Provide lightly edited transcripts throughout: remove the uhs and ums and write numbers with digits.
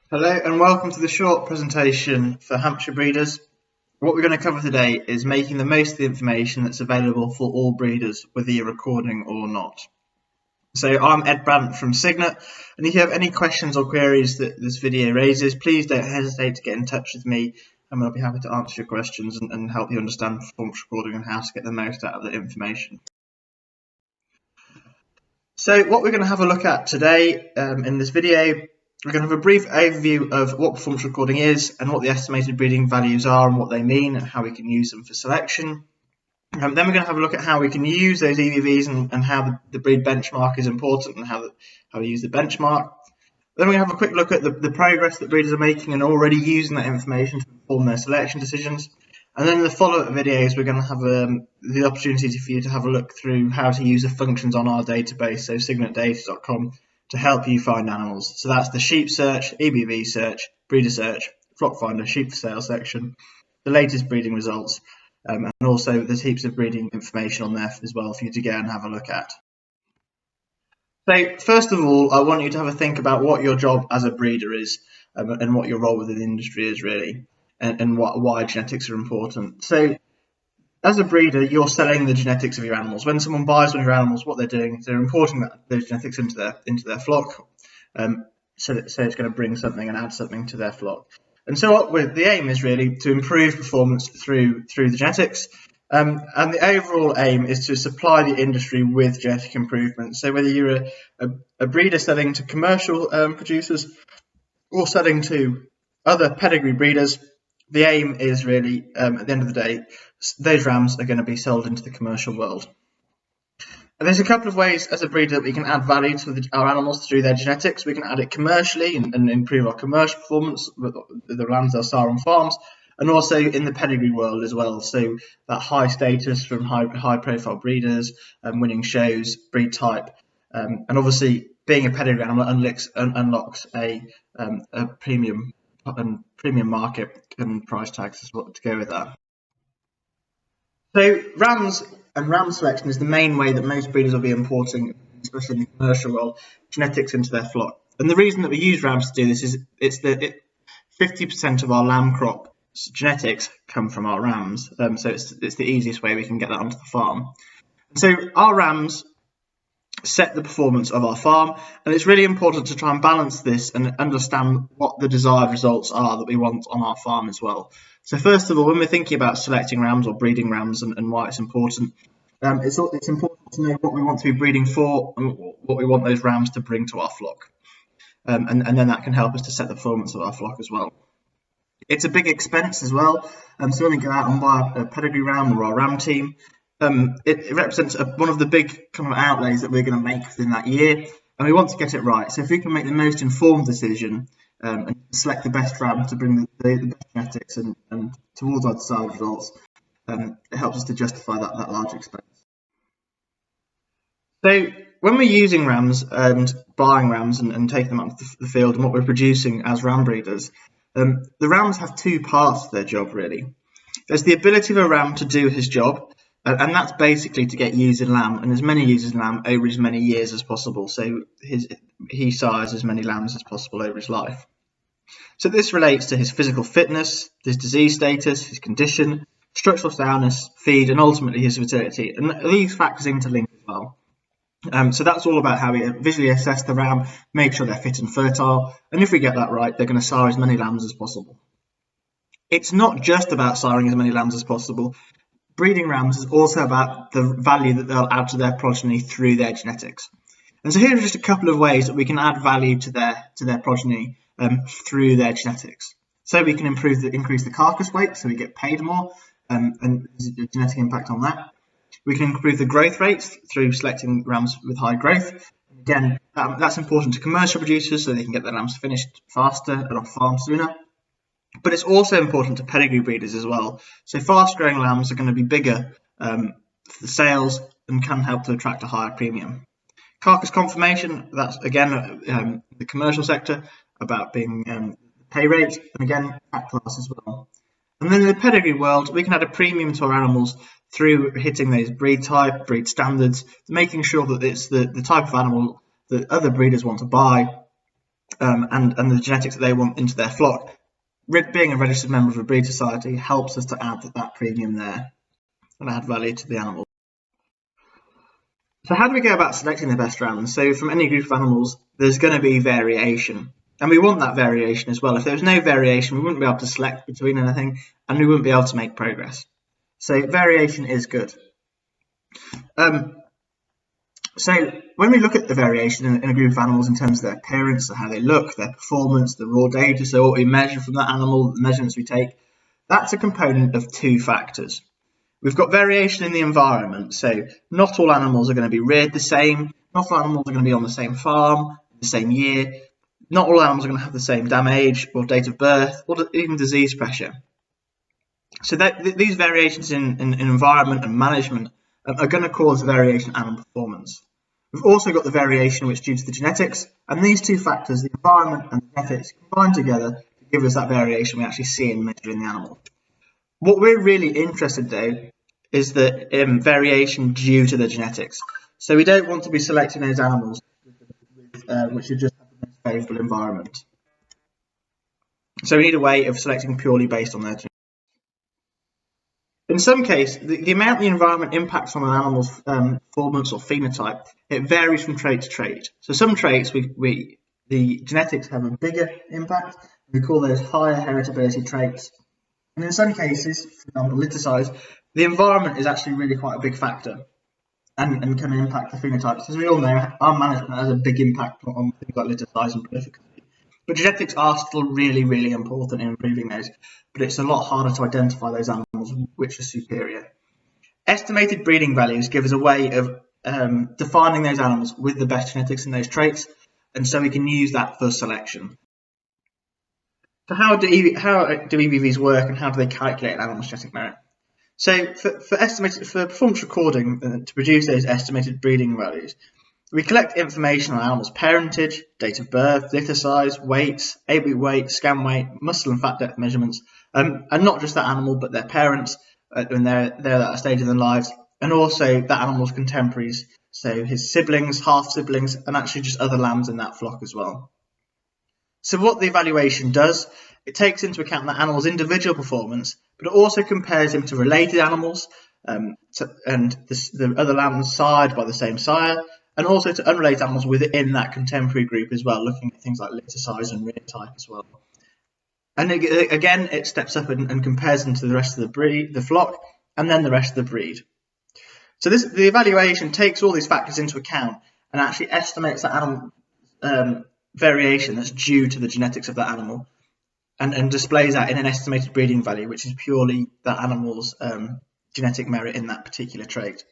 Hello and welcome to the short presentation for Hampshire breeders. What we're going to cover today is making the most of the information that's available for all breeders, whether you're recording or not. So I'm Ed Brant from Signet, and if you have any questions or queries that this video raises, please don't hesitate to get in touch with me, and I'll be happy to answer your questions and help you understand performance recording and how to get the most out of the information. So what we're going to have a look at today in this video, we're going to have a brief overview of what performance recording is and what the estimated breeding values are and what they mean and how we can use them for selection. Then we're going to have a look at how we can use those EVVs and how the breed benchmark is important and how we use the benchmark. Then we're going to have a quick look at the progress that breeders are making and already using that information to inform their selection decisions. And then in the follow-up videos, we're going to have the opportunity for you to have a look through how to use the functions on our database, so signetdata.com, to help you find animals. So that's the sheep search, EBV search, breeder search, flock finder, sheep for sale section, the latest breeding results, and also there's heaps of breeding information on there as well for you to go and have a look at. So first of all, I want you to have a think about what your job as a breeder is and what your role within the industry is really, and why genetics are important. So as a breeder, you're selling the genetics of your animals. When someone buys one of your animals, what they're doing is they're importing those genetics into their flock, so it's going to bring something and add something to their flock. And so the aim is really to improve performance through the genetics. And the overall aim is to supply the industry with genetic improvements. So whether you're a breeder selling to commercial producers or selling to other pedigree breeders, the aim is really, at the end of the day, those rams are going to be sold into the commercial world. And there's a couple of ways as a breeder that we can add value to our animals through their genetics. We can add it commercially and improve our commercial performance with the rams that are on farms, and also in the pedigree world as well. So that high status from high profile breeders, winning shows, breed type, and obviously being a pedigree animal unlocks a premium market and price tags as well to go with that. So rams and ram selection is the main way that most breeders will be importing, especially in the commercial world, genetics into their flock. And the reason that we use rams to do this is 50% of our lamb crop genetics come from our rams. So it's the easiest way we can get that onto the farm. And so our rams set the performance of our farm, and it's really important to try and balance this and understand what the desired results are that we want on our farm as well. So first of all, when we're thinking about selecting rams or breeding rams and why it's important, it's important to know what we want to be breeding for and what we want those rams to bring to our flock, and then that can help us to set the performance of our flock as well. It's a big expense as well, so when we go out and buy a pedigree ram or our ram team, it represents one of the big kind of outlays that we're going to make within that year, and we want to get it right. So if we can make the most informed decision and select the best ram to bring the best genetics and towards our desired results, it helps us to justify that large expense. So when we're using rams and buying rams and taking them out to the field and what we're producing as ram breeders, the rams have two parts to their job really. There's the ability of a ram to do his job, and that's basically to get ewes in lamb and as many ewes in lamb over as many years as possible. So he sires as many lambs as possible over his life. So this relates to his physical fitness, his disease status, his condition, structural soundness, feed, and ultimately his fertility. And these factors interlink as well. So that's all about how we visually assess the ram, make sure they're fit and fertile, and if we get that right, they're going to sire as many lambs as possible. It's not just about siring as many lambs as possible. Breeding rams is also about the value that they'll add to their progeny through their genetics. And so here are just a couple of ways that we can add value to their progeny through their genetics. So we can increase the carcass weight, so we get paid more, and there's a genetic impact on that. We can improve the growth rates through selecting rams with high growth. Again, that's important to commercial producers so they can get their lambs finished faster and off farm sooner. But it's also important to pedigree breeders as well. So fast-growing lambs are going to be bigger for the sales and can help to attract a higher premium. Carcass conformation, that's again the commercial sector, about being pay rate, and again fat class as well. And then in the pedigree world, we can add a premium to our animals through hitting those breed type, breed standards, making sure that it's the type of animal that other breeders want to buy, and the genetics that they want into their flock. Being a registered member of a breed society helps us to add that premium there and add value to the animal. So how do we go about selecting the best rams? So from any group of animals, there's going to be variation. And we want that variation as well. If there was no variation, we wouldn't be able to select between anything, and we wouldn't be able to make progress. So variation is good. So when we look at the variation in a group of animals in terms of their appearance, so how they look, their performance, the raw data, so what we measure from that animal, the measurements we take, that's a component of two factors. We've got variation in the environment, so not all animals are going to be reared the same, not all animals are going to be on the same farm, the same year, not all animals are going to have the same dam age or date of birth, or even disease pressure. So these variations in environment and management are going to cause variation in animal performance. We've also got the variation which is due to the genetics, and these two factors, the environment and the genetics, combine together to give us that variation we actually see and measure in the animal. What we're really interested though is the variation due to the genetics. So we don't want to be selecting those animals which should just have the most favourable environment. So we need a way of selecting purely based on their genetics. In some cases, the amount the environment impacts on an animal's performance or phenotype, it varies from trait to trait. So some traits, the genetics have a bigger impact. We call those higher heritability traits. And in some cases, for example, litter size, the environment is actually really quite a big factor and can impact the phenotypes. As we all know, our management has a big impact on things like litter size and prolificity. But genetics are still really, really important in improving those, but it's a lot harder to identify those animals which are superior. Estimated breeding values give us a way of defining those animals with the best genetics and those traits, and so we can use that for selection. So how do EBVs work and how do they calculate an animal's genetic merit? So for performance recording to produce those estimated breeding values, we collect information on animals' parentage, date of birth, litter size, weights, 8-week weight, scan weight, muscle and fat depth measurements, and not just that animal but their parents when they're at that stage in their lives, and also that animal's contemporaries, so his siblings, half siblings, and actually just other lambs in that flock as well. So what the evaluation does, it takes into account that animal's individual performance, but it also compares him to related animals and the other lambs sired by the same sire, and also to unrelated animals within that contemporary group as well, looking at things like litter size and rear type as well. And again, it steps up and compares them to the rest of the flock, and then the rest of the breed. So the evaluation takes all these factors into account and actually estimates that animal variation that's due to the genetics of that animal, and displays that in an estimated breeding value, which is purely that animal's genetic merit in that particular trait.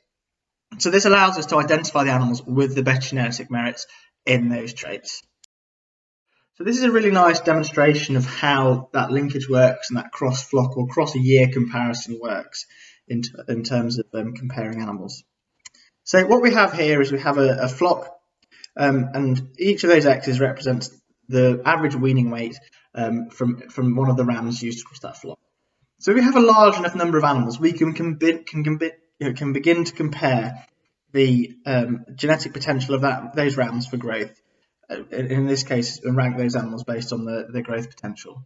So this allows us to identify the animals with the best genetic merits in those traits. So this is a really nice demonstration of how that linkage works and that cross-flock or cross-year comparison works in terms of comparing animals. So what we have here is we have a flock, and each of those X's represents the average weaning weight from one of the rams used across that flock. So if we have a large enough number of animals, we can begin to compare the genetic potential of those rams for growth. In this case, rank those animals based on the growth potential.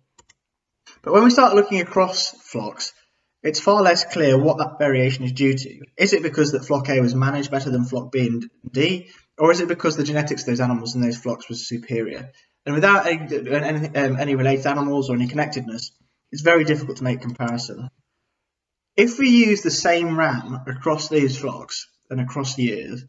But when we start looking across flocks, it's far less clear what that variation is due to. Is it because that flock A was managed better than flock B and D, or is it because the genetics of those animals in those flocks was superior? And without any related animals or any connectedness, it's very difficult to make comparison. If we use the same ram across these flocks and across years,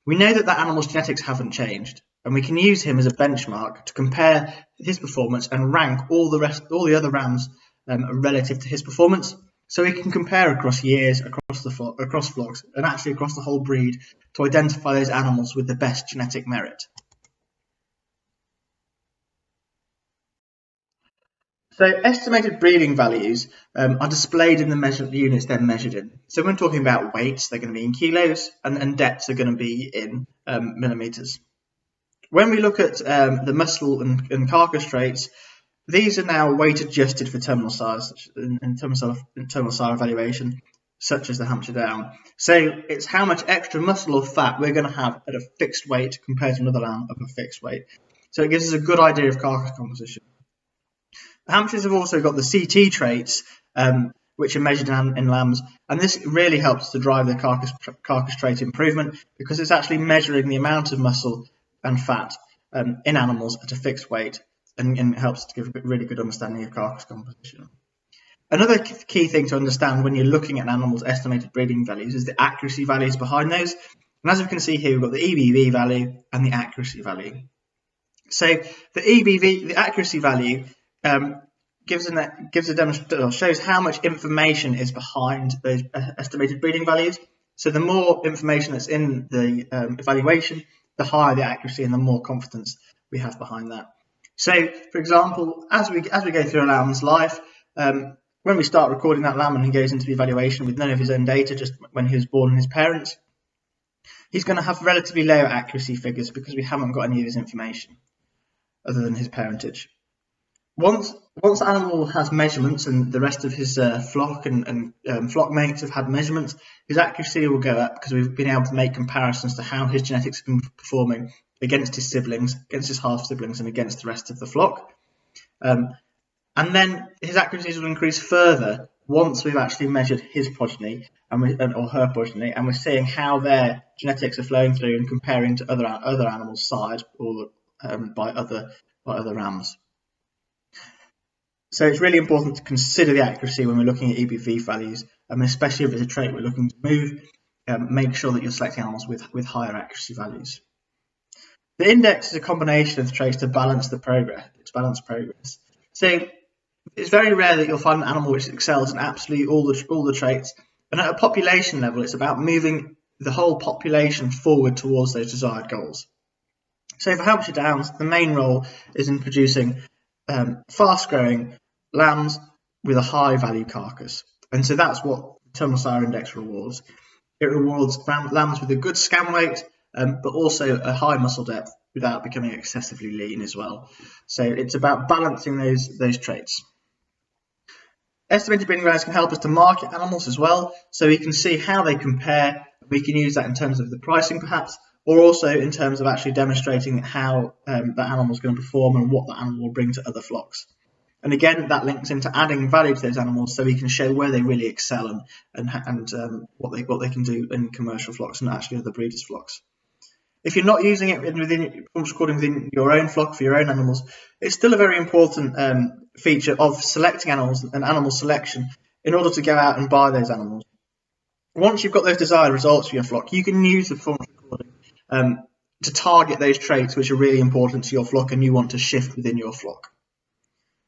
we know that animal's genetics haven't changed, and we can use him as a benchmark to compare his performance and rank all the other rams relative to his performance. So we can compare across years, across flocks, and actually across the whole breed to identify those animals with the best genetic merit. So estimated breeding values are displayed in the measured units they're measured in. So when talking about weights, they're going to be in kilos, and depths are going to be in millimeters. When we look at the muscle and carcass traits, these are now weight adjusted for terminal size in terminal sire evaluation, such as the Hampshire Down. So it's how much extra muscle or fat we're going to have at a fixed weight compared to another lamb of a fixed weight. So it gives us a good idea of carcass composition. Hamsters have also got the CT traits, which are measured in lambs, and this really helps to drive the carcass trait improvement because it's actually measuring the amount of muscle and fat in animals at a fixed weight, and helps to give a really good understanding of carcass composition. Another key thing to understand when you're looking at an animal's estimated breeding values is the accuracy values behind those. And as we can see here, we've got the EBV value and the accuracy value. So the EBV, the accuracy value, shows how much information is behind those estimated breeding values. So the more information that's in the evaluation, the higher the accuracy and the more confidence we have behind that. So, for example, as we go through a lamb's life, when we start recording that lamb and he goes into the evaluation with none of his own data, just when he was born and his parents, he's going to have relatively low accuracy figures because we haven't got any of his information other than his parentage. Once the animal has measurements and the rest of his flock and flock mates have had measurements, his accuracy will go up because we've been able to make comparisons to how his genetics have been performing against his siblings, against his half-siblings, and against the rest of the flock. And then his accuracies will increase further once we've actually measured his progeny or her progeny, and we're seeing how their genetics are flowing through and comparing to other animals' side or by other rams. So it's really important to consider the accuracy when we're looking at EBV values, especially if it's a trait we're looking to move. Make sure that you're selecting animals with higher accuracy values. The index is a combination of the traits to balance the progress. So it's very rare that you'll find an animal which excels in absolutely all the traits. And at a population level, it's about moving the whole population forward towards those desired goals. So for Hampshire Downs, the main role is in producing fast-growing lambs with a high-value carcass. And so that's what the terminal sire index rewards. It rewards lambs with a good scan weight, but also a high muscle depth without becoming excessively lean as well. So it's about balancing those traits. Estimated breeding values can help us to market animals as well, so we can see how they compare. We can use that in terms of the pricing perhaps, or also in terms of actually demonstrating how that animal is going to perform and what that animal will bring to other flocks. And again, that links into adding value to those animals so we can show where they really excel and what they can do in commercial flocks and actually other breeders' flocks. If you're not using it within your own flock for your own animals, it's still a very important feature of selecting animals and animal selection in order to go out and buy those animals. Once you've got those desired results for your flock, you can use the performance recording to target those traits which are really important to your flock and you want to shift within your flock.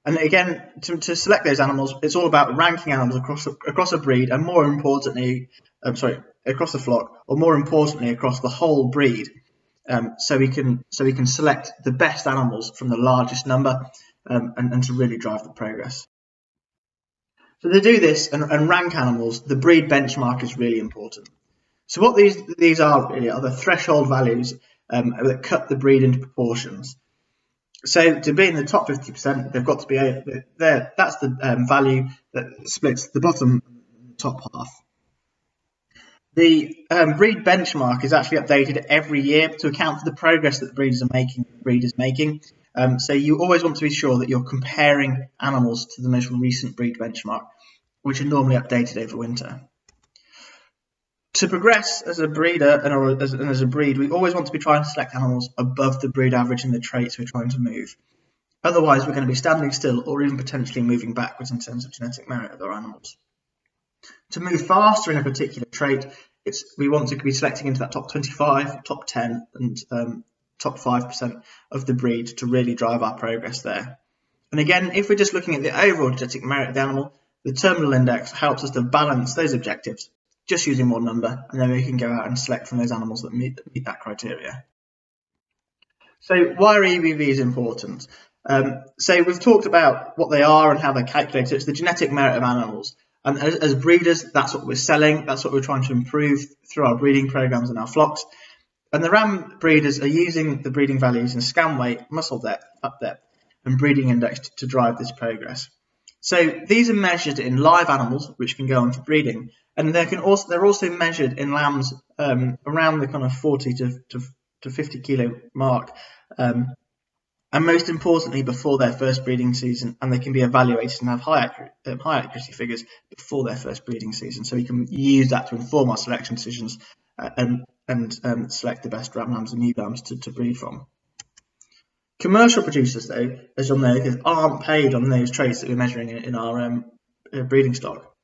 And again, to select those animals, it's all about ranking animals across a breed, and more importantly, across the flock, or more importantly, across the whole breed. So we can select the best animals from the largest number, and to really drive the progress. So to do this and rank animals, the breed benchmark is really important. So what these are really are the threshold values that cut the breed into proportions. So to be in the top 50%, they've got to be there. That's the value that splits the bottom top half. The breed benchmark is actually updated every year to account for the progress that the breeders are making. So you always want to be sure that you're comparing animals to the most recent breed benchmark, which are normally updated over winter. To progress as a breeder and as a breed, we always want to be trying to select animals above the breed average in the traits we're trying to move. Otherwise, we're going to be standing still or even potentially moving backwards in terms of genetic merit of our animals. To move faster in a particular trait, we want to be selecting into that top 25, top 10, and top 5% of the breed to really drive our progress there. And again, if we're just looking at the overall genetic merit of the animal, the terminal index helps us to balance those objectives, just using one number, and then we can go out and select from those animals that meet that criteria. So why are EBVs important? So we've talked about what they are and how they're calculated. It's the genetic merit of animals. And as breeders, that's what we're selling. That's what we're trying to improve through our breeding programs and our flocks. And the ram breeders are using the breeding values in scan weight, muscle depth, fat depth, and breeding index to drive this progress. So these are measured in live animals, which can go on for breeding, and they're also measured in lambs around the kind of 40 to 50 kilo mark, and most importantly before their first breeding season, and they can be evaluated and have high accuracy figures before their first breeding season. So we can use that to inform our selection decisions and select the best ram lambs and ewe lambs to breed from. Commercial producers, though, as you'll notice, aren't paid on those traits that we're measuring in our breeding stock.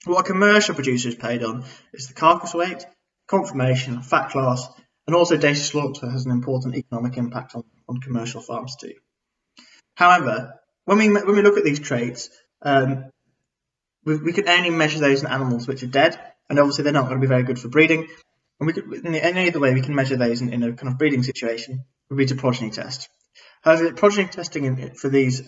What a commercial producer is paid on is the carcass weight, conformation, fat class, and also data slaughter has an important economic impact on commercial farms too. However, when we look at these traits, we can only measure those in animals which are dead, and obviously they're not going to be very good for breeding. And any other way we can measure those in a kind of breeding situation would be to progeny test. However, progeny testing for these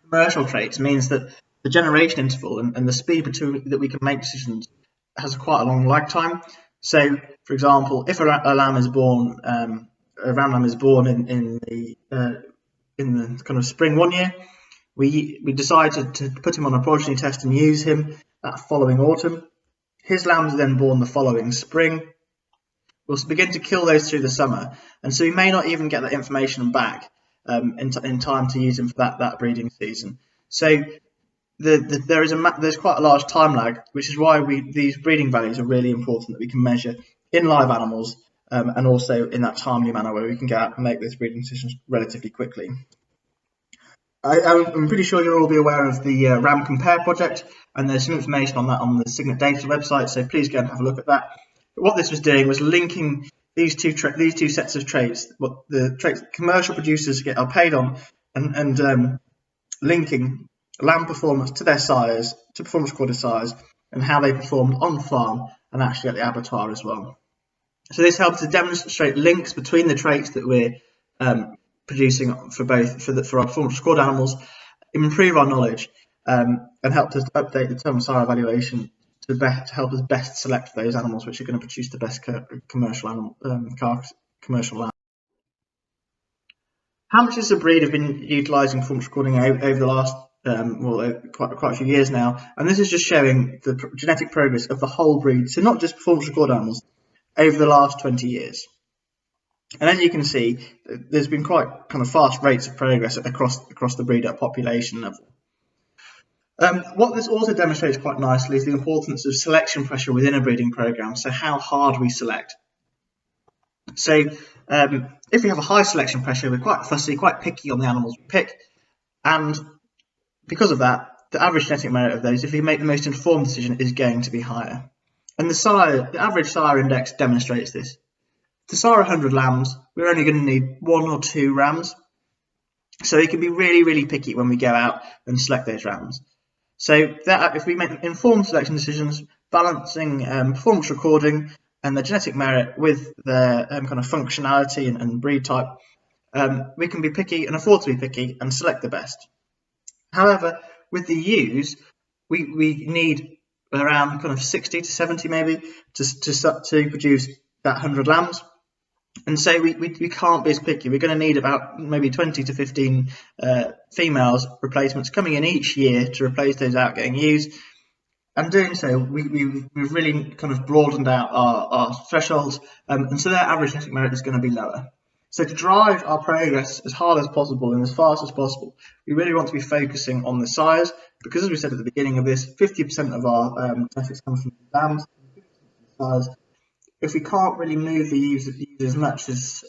commercial traits means that the generation interval and the speed that we can make decisions has quite a long lag time. So, for example, if a lamb is born, a ram lamb is born in the kind of spring one year, we decided to put him on a progeny test and use him that following autumn. His lambs are then born the following spring. We'll begin to kill those through the summer, and so we may not even get that information back in time to use them for that breeding season. So there's quite a large time lag, which is why these breeding values are really important that we can measure in live animals and also in that timely manner where we can get out and make those breeding decisions relatively quickly. I'm pretty sure you'll all be aware of the RAM Compare project, and there's some information on that on the Signet Data website, so please go and have a look at that. But what this was doing was linking these two sets of traits, what the traits that commercial producers are paid on, and linking lamb performance to their sires, to performance recorded sires, and how they performed on farm and actually at the abattoir as well. So this helps to demonstrate links between the traits that we're producing for our performance recorded animals, improve our knowledge, and help us to update the total sire evaluation to help us best select those animals which are going to produce the best commercial lamb. Hampshires of breed have been utilising performance recording over the last quite a few years now, and this is just showing the genetic progress of the whole breed, so not just performance recorded animals, over the last 20 years. And as you can see, there's been quite kind of fast rates of progress across the breed at population level. What this also demonstrates quite nicely is the importance of selection pressure within a breeding program, so how hard we select. So if we have a high selection pressure, we're quite fussy, quite picky on the animals we pick, and because of that, the average genetic merit of those, if we make the most informed decision, is going to be higher. And the average sire index demonstrates this. To sire 100 lambs, we're only going to need 1 or 2 rams. So we can be really, really picky when we go out and select those rams. So that if we make informed selection decisions, balancing performance recording and the genetic merit with their kind of functionality and breed type, we can be picky and afford to be picky and select the best. However, with the ewes, we need around kind of 60 to 70 maybe to produce that 100 lambs. And so we can't be as picky. We're going to need about maybe 20 to 15 females replacements coming in each year to replace those outgoing ewes. And doing so, we've really kind of broadened out our thresholds, and so their average genetic merit is going to be lower. So to drive our progress as hard as possible and as fast as possible, we really want to be focusing on the sires, because as we said at the beginning of this, 50% of our genetics comes from lambs, 50% from sires. If we can't really move the ewes as much as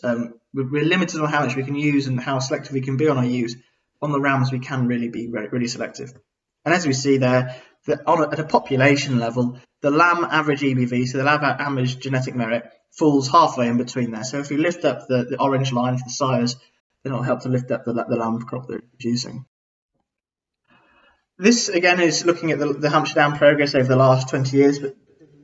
we're limited on how much we can use and how selective we can be on our ewes, on the rams we can really be really selective. And as we see there, at a population level, the lamb average EBV, so the lamb average genetic merit, falls halfway in between there. So if we lift up the orange line for the sires, then it'll help to lift up the lamb crop that we're producing. This again is looking at the Hampshire Down progress over the last 20 years, but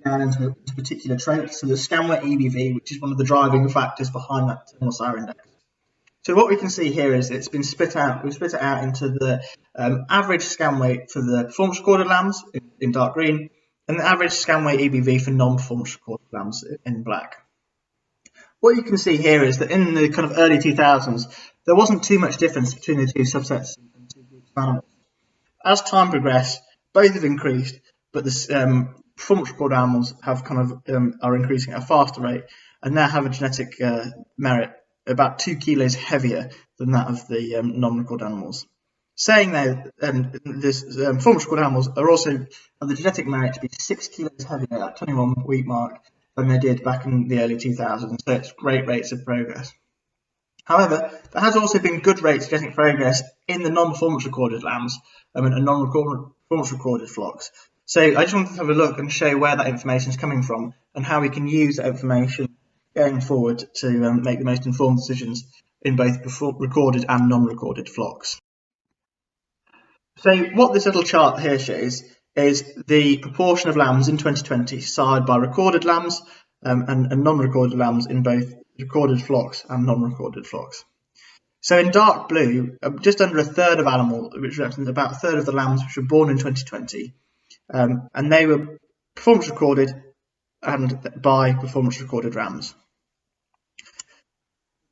down into particular traits. So the scan weight EBV, which is one of the driving factors behind that terminal sire index. So what we can see here is it's been split out. We've split it out into the average scan weight for the performance recorded lambs in dark green, and the average scan weight EBV for non-performance recorded lambs in black. What you can see here is that in the kind of early 2000s, there wasn't too much difference between the two subsets and two groups of animals. As time progressed, both have increased, but the performance recorded animals have are increasing at a faster rate and now have a genetic merit about 2 kilos heavier than that of the non-recorded animals. Saying that performance recorded animals are also have the genetic merit to be 6 kilos heavier at 21-week mark than they did back in the early 2000s, so it's great rates of progress. However, there has also been good rates of genetic progress in the non-performance recorded lambs and non-performance recorded flocks. So I just wanted to have a look and show where that information is coming from and how we can use that information going forward to make the most informed decisions in both recorded and non-recorded flocks. So what this little chart here shows is the proportion of lambs in 2020 sired by recorded lambs and non-recorded lambs in both recorded flocks and non-recorded flocks. So in dark blue, just under a third of animals, which represents about a third of the lambs which were born in 2020, and they were performance recorded and by performance recorded rams.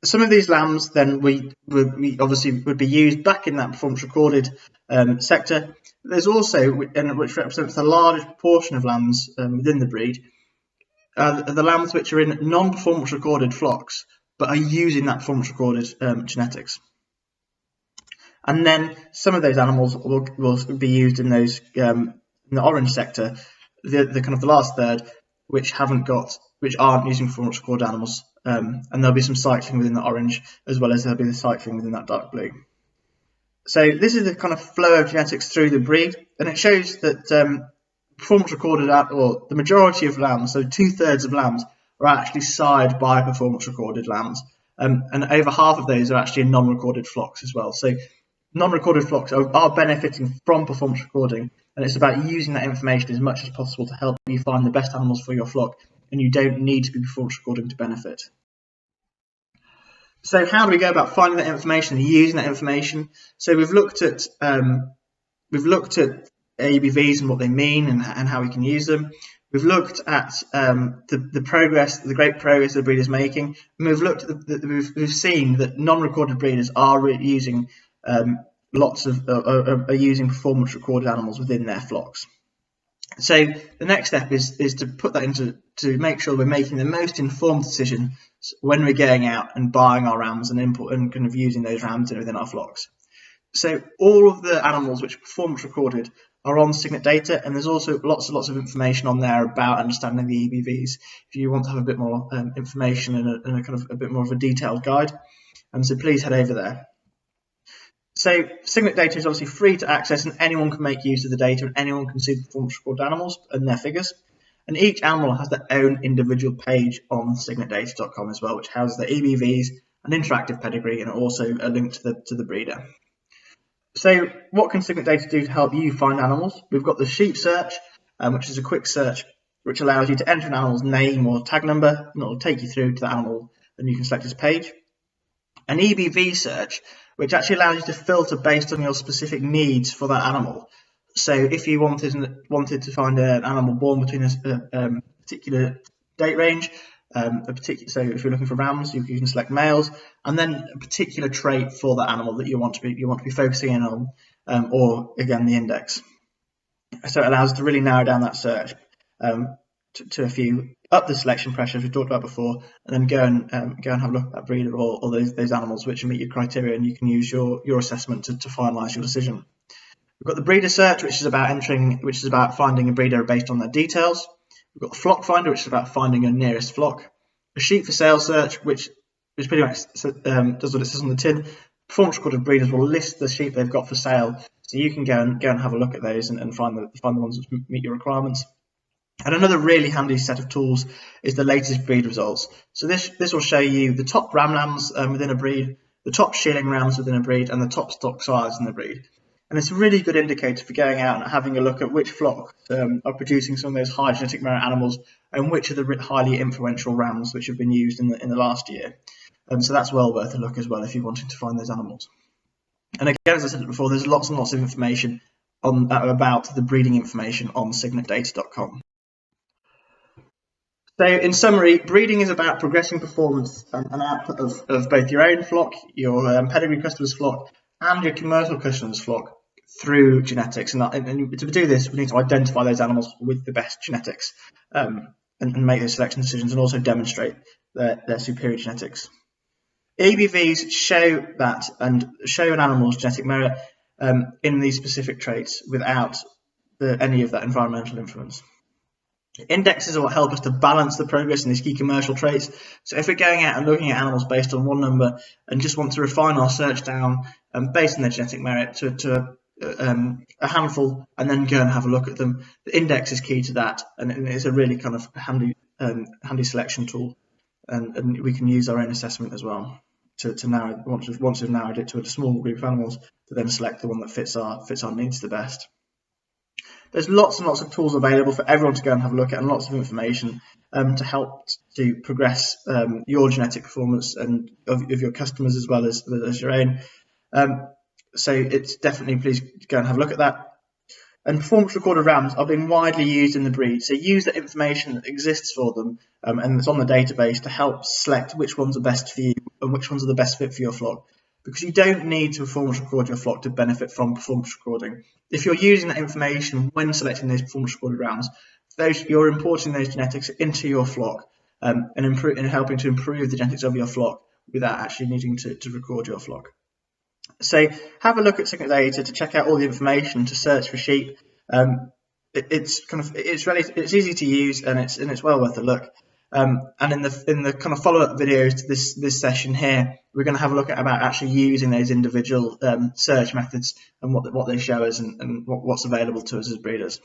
Some of these lambs then we obviously would be used back in that performance recorded sector. There's also, which represents the largest proportion of lambs within the breed, the lambs which are in non-performance recorded flocks but are using that performance recorded genetics. And then some of those animals will be used in those in the orange sector, the kind of the last third, which aren't using performance recorded animals, and there'll be some cycling within the orange as well as there'll be the cycling within that dark blue. So this is the kind of flow of genetics through the breed, and it shows that performance recorded, or the majority of lambs, so 2/3 of lambs, are actually sired by performance recorded lambs, and over half of those are actually in non-recorded flocks as well. So non-recorded flocks are benefiting from performance recording, and it's about using that information as much as possible to help you find the best animals for your flock, and you don't need to be performance recording to benefit. So how do we go about finding that information and using that information? So we've looked at ABVs and what they mean and how we can use them. We've looked at the great progress the breed is making, and we've looked at we've seen that non-recorded breeders are using using performance recorded animals within their flocks. So the next step is to put that to make sure we're making the most informed decision when we're going out and buying our rams and kind of using those rams within our flocks. So all of the animals which are performance recorded are on Signet data, and there's also lots of information on there about understanding the EBVs if you want to have a bit more information and a kind of a bit more of a detailed guide. So please head over there. So Signet data is obviously free to access, and anyone can make use of the data, and anyone can see the performance recorded animals and their figures. And each animal has their own individual page on signetdata.com as well, which houses their EBVs, an interactive pedigree, and also a link to the breeder. So what can Signet data do to help you find animals? We've got the sheep search, which is a quick search which allows you to enter an animal's name or tag number, and it will take you through to the animal, and you can select its page. An EBV search, which actually allows you to filter based on your specific needs for that animal. So if you wanted to find an animal born between a particular date range, so if you're looking for rams, you can select males, and then a particular trait for that animal that you want to be focusing in on, or again the index. So it allows us to really narrow down that search to a few, up the selection pressure as we talked about before, and then go and have a look at that breeder or those animals which meet your criteria, and you can use your assessment to finalise your decision. We've got the breeder search, which is about finding a breeder based on their details. We've got the flock finder, which is about finding your nearest flock. A sheep for sale search, which pretty much does what it says on the tin. Performance recorded breeders will list the sheep they've got for sale, so you can go and have a look at those and find the ones that meet your requirements. And another really handy set of tools is the latest breed results. So this will show you the top ram lambs within a breed, the top shearling rams within a breed, and the top stock sires in the breed. And it's a really good indicator for going out and having a look at which flocks are producing some of those high genetic merit animals, and which are the highly influential rams which have been used in the last year. So that's well worth a look as well if you're wanting to find those animals. And again, as I said before, there's lots and lots of information about the breeding information on signetdata.com. So in summary, breeding is about progressing performance and output of both your own flock, your pedigree customer's flock, and your commercial customer's flock through genetics. And to do this, we need to identify those animals with the best genetics and make those selection decisions, and also demonstrate their superior genetics. EBVs show that and show an animal's genetic merit in these specific traits without any of that environmental influence. Indexes are what help us to balance the progress in these key commercial traits. So if we're going out and looking at animals based on one number and just want to refine our search down based on their genetic merit to a handful and then go and have a look at them, the index is key to that, and it's a really kind of handy selection tool, and we can use our own assessment as well to narrow, once we've narrowed it to a small group of animals, to then select the one that fits our needs the best. There's lots and lots of tools available for everyone to go and have a look at, and lots of information to help to progress your genetic performance and of your customers as well as your own. So it's definitely, please go and have a look at that. And performance recorded rams are being widely used in the breed. So use the information that exists for them and it's on the database to help select which ones are best for you and which ones are the best fit for your flock. Because you don't need to performance record your flock to benefit from performance recording. If you're using that information when selecting those performance recorded rams, you're importing those genetics into your flock and helping to improve the genetics of your flock without actually needing to record your flock. So have a look at Signet data to check out all the information to search for sheep. It's easy to use and it's well worth a look. And in the kind of follow-up videos to this session here, we're going to have a look at about actually using those individual search methods and what they show us and what's available to us as breeders.